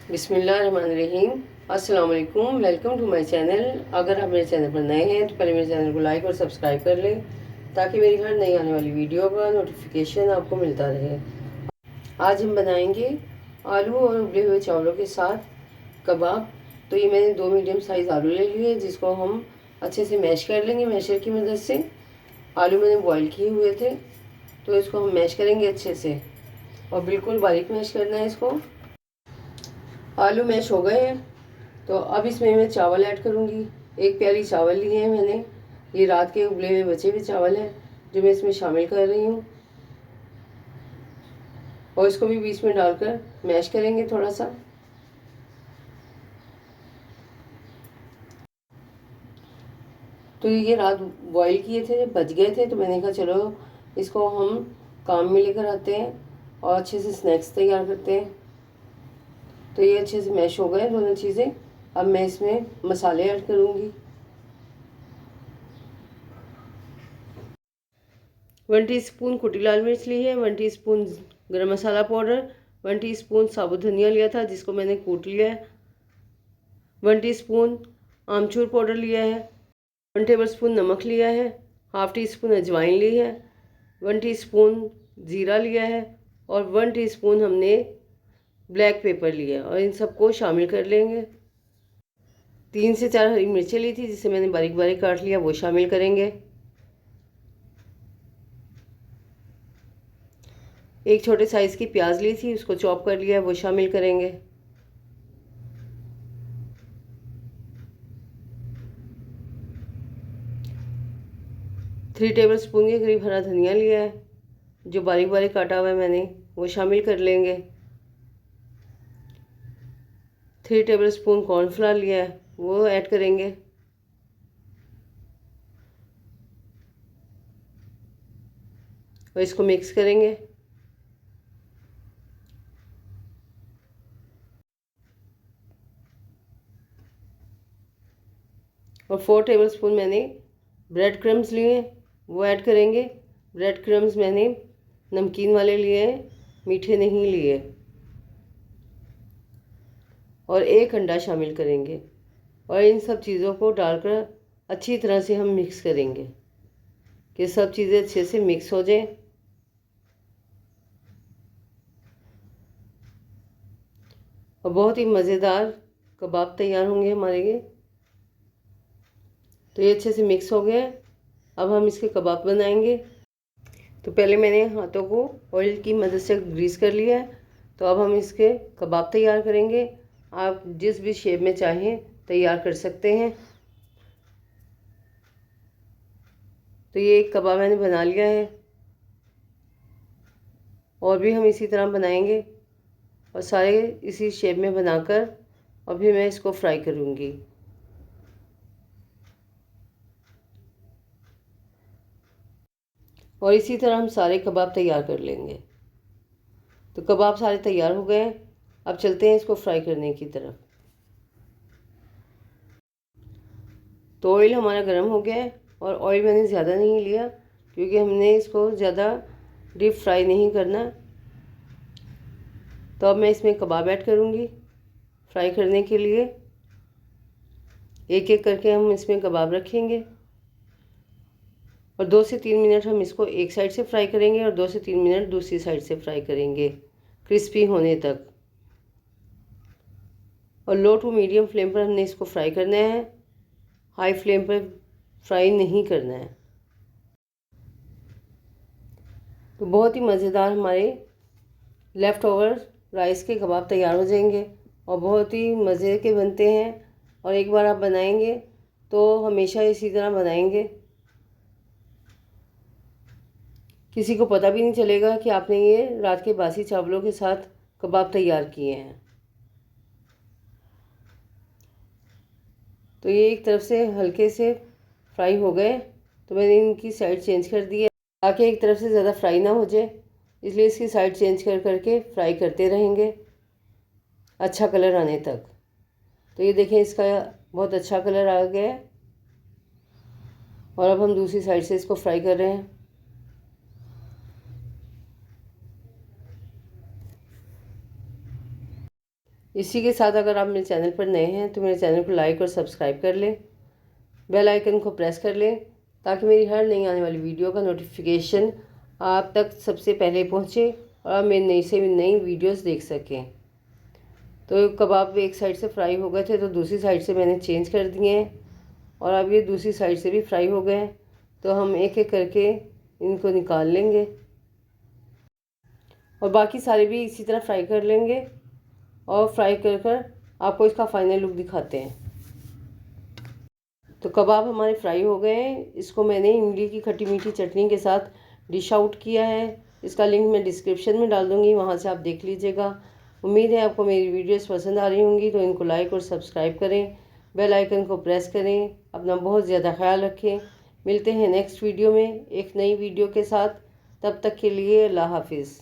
बिस्मिल्लाहिर्रहमानिर्रहीम। अस्सलाम वालेकुम। Welcome to my channel. अगर आप मेरे चैनल पर नए हैं तो पहले मेरे चैनल को लाइक और सब्सक्राइब कर लें ताकि मेरी हर नई आने वाली वीडियो का नोटिफिकेशन आपको मिलता रहे। आज हम बनाएंगे आलू और उबले हुए चावलों के साथ कबाब। तो ये मैंने 2 मीडियम साइज़ आलू ले लिए जिसको हम अच्छे से मैश कर लेंगे मैशर की मदद से। आलू मैंने बॉईल किए हुए थे तो इसको हम मैश करेंगे अच्छे से और बिल्कुल बारीक मैश करना है इसको। आलू मैश हो गए हैं तो अब इसमें मैं चावल ऐड करूँगी। 1 प्याली चावल लिए हैं मैंने। ये रात के उबले हुए बचे हुए चावल हैं जो मैं इसमें शामिल कर रही हूँ और इसको भी बीच में डालकर मैश करेंगे थोड़ा सा। तो ये रात बॉईल किए थे, बच गए थे तो मैंने कहा चलो इसको हम काम में लेकर आते हैं और अच्छे से स्नैक्स तैयार करते हैं। तो ये अच्छे से मैश हो गए दोनों चीज़ें। अब मैं इसमें मसाले ऐड करूँगी। 1 टीस्पून कुटी लाल मिर्च ली है, 1 टीस्पून गरम मसाला पाउडर, 1 टीस्पून साबुत धनिया लिया था जिसको मैंने कूट लिया है, 1 टीस्पून आमचूर पाउडर लिया है, 1 टेबलस्पून नमक लिया है, हाफ़ टी स्पून अजवाइन ली है, 1 टीस्पून ज़ीरा लिया है और 1 टीस्पून हमने ब्लैक पेपर लिया है और इन सबको शामिल कर लेंगे। 3 से 4 हरी मिर्चें ली थी जिसे मैंने बारीक बारीक काट लिया, वो शामिल करेंगे। एक छोटे साइज़ की प्याज ली थी उसको चॉप कर लिया है, वो शामिल करेंगे। थ्री टेबल स्पून के करीब हरा धनिया लिया है जो बारीक बारीक काटा हुआ है मैंने, वो शामिल कर लेंगे। 3 टेबल स्पून कॉर्नफ्लावर लिया है वो ऐड करेंगे। और इसको मिक्स करेंगे। और 4 टेबल स्पून मैंने ब्रेड क्रम्स लिए हैं वो ऐड करेंगे। ब्रेड क्रम्स मैंने नमकीन वाले लिए हैं, मीठे नहीं लिए। और 1 अंडा शामिल करेंगे और इन सब चीज़ों को डालकर अच्छी तरह से हम मिक्स करेंगे कि सब चीज़ें अच्छे से मिक्स हो जाएं। और बहुत ही मज़ेदार कबाब तैयार होंगे हमारे ये। तो ये अच्छे से मिक्स हो गया। अब हम इसके कबाब बनाएंगे। तो पहले मैंने हाथों को ऑयल की मदद से ग्रीस कर लिया है। तो अब हम इसके कबाब तैयार करेंगे। आप जिस भी शेप में चाहें तैयार कर सकते हैं। तो ये एक कबाब मैंने बना लिया है और भी हम इसी तरह बनाएंगे और सारे इसी शेप में बनाकर और फिर मैं इसको फ्राई करूँगी। और इसी तरह हम सारे कबाब तैयार कर लेंगे। तो कबाब सारे तैयार हो गए। अब चलते हैं इसको फ्राई करने की तरफ। तो ऑयल हमारा गर्म हो गया है और ऑयल मैंने ज़्यादा नहीं लिया क्योंकि हमने इसको ज़्यादा डीप फ्राई नहीं करना। तो अब मैं इसमें कबाब ऐड करूँगी फ्राई करने के लिए। एक एक करके हम इसमें कबाब रखेंगे और 2 से 3 मिनट हम इसको एक साइड से फ्राई करेंगे और 2 से 3 मिनट दूसरी साइड से फ्राई करेंगे क्रिस्पी होने तक। और लो टू मीडियम फ्लेम पर हमने इसको फ्राई करना है, हाई फ्लेम पर फ्राई नहीं करना है। तो बहुत ही मज़ेदार हमारे लेफ़्ट ओवर राइस के कबाब तैयार हो जाएंगे और बहुत ही मज़े के बनते हैं। और एक बार आप बनाएंगे तो हमेशा इसी तरह बनाएंगे, किसी को पता भी नहीं चलेगा कि आपने ये रात के बासी चावलों के साथ कबाब तैयार किए हैं। तो ये एक तरफ से हल्के से फ्राई हो गए तो मैंने इनकी साइड चेंज कर दी है ताकि एक तरफ से ज़्यादा फ्राई ना हो जाए, इसलिए इसकी साइड चेंज कर करके फ्राई करते रहेंगे अच्छा कलर आने तक। तो ये देखें इसका बहुत अच्छा कलर आ गया है और अब हम दूसरी साइड से इसको फ्राई कर रहे हैं। इसी के साथ अगर आप मेरे चैनल पर नए हैं तो मेरे चैनल को लाइक और सब्सक्राइब कर लें, बेल आइकन को प्रेस कर लें ताकि मेरी हर नई आने वाली वीडियो का नोटिफिकेशन आप तक सबसे पहले पहुंचे और आप मेरी नई से नई वीडियोस देख सकें। तो कबाब एक साइड से फ्राई हो गए थे तो दूसरी साइड से मैंने चेंज कर दिए हैं और अब ये दूसरी साइड से भी फ्राई हो गए हैं। तो हम एक एक करके इनको निकाल लेंगे और बाकी सारे भी इसी तरह फ्राई कर लेंगे और फ्राई कर कर आपको इसका फाइनल लुक दिखाते हैं। तो कबाब हमारे फ्राई हो गए हैं। इसको मैंने इमली की खट्टी मीठी चटनी के साथ डिश आउट किया है। इसका लिंक मैं डिस्क्रिप्शन में डाल दूँगी, वहाँ से आप देख लीजिएगा। उम्मीद है आपको मेरी वीडियोस पसंद आ रही होंगी, तो इनको लाइक और सब्सक्राइब करें, बेल आइकन को प्रेस करें। अपना बहुत ज़्यादा ख्याल रखें। मिलते हैं नेक्स्ट वीडियो में एक नई वीडियो के साथ। तब तक के लिए अल्लाह हाफिज़।